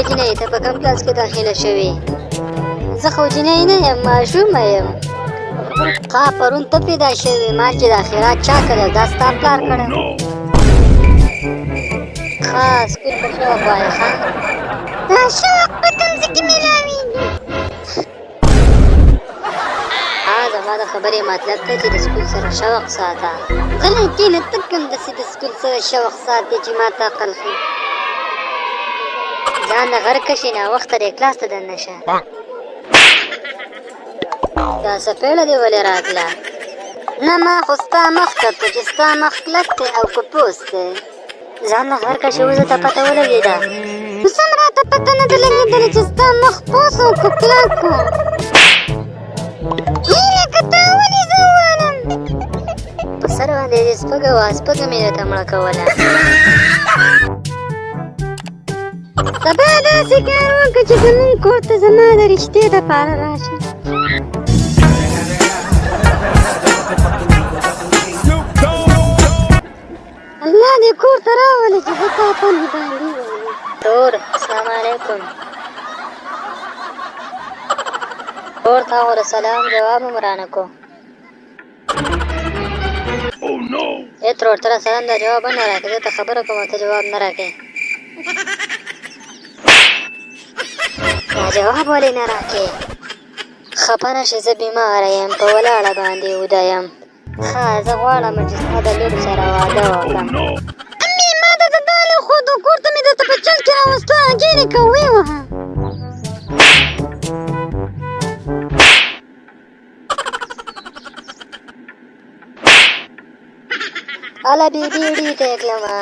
جنۍ ته په کوم کلاس کې داخله شوې؟ زه خو جنۍ نه یم، ماشومه یم. ښه پرون ته پیدا شوې، ما چې د خیرات چا کړی دا ستا پلار کړی؟ ښه سکول په شوق وایه. ښه دا شوق په کوم ځای کې میلاویږي؟ زما د خبرې مطلب ته چې د سکول سره شوق ساته. غلی کښېنه، ته کوم داسې د سکول سره شوق ساتې چې ما ته عقل ښي؟ ځان د غر کشي ناوخته دی، کلاس ته دننه شه. دا څپېړه دې ولې راکړه؟ نه ما خو ستا مخ کتو چې ستا مخ کلک دی او که پوست دی. ځان د غر کشي اوس ته پته ولګېده؟ نو سم راته پته نه ده لګېدلې چې ستا مخ پوست او که کلک و. که تا ولې زه ووالم؟ په سر باندې دې سپږه وه، سپږه مې درته مړه کوله. سبا داسې کار وکړه چې زمونږ کور ته زما د رشتې دپاره راشه. الله دې کور ته راولې چې زه تا پلي باندې ووینم. تور السلام علیکم. تور تا خو د سلام جواب هم رانه کو. ای ترور ته د سلام دا جواب هم نه راکړې، زه ته خبره کوم ته جواب نه راکړې. دا جواب ولې نه راکې؟ خفه نه شې، زه بیماره یم، په ولاړه باندې وده یم. ښه زه غواړم چې ستا د لور سره واده وکړم. امې ما ته د دا له خودو کور ته مې درته په چل کې راوستو، هغې دې که ویې وهه. هله بېبي ډي ته یې کړمه.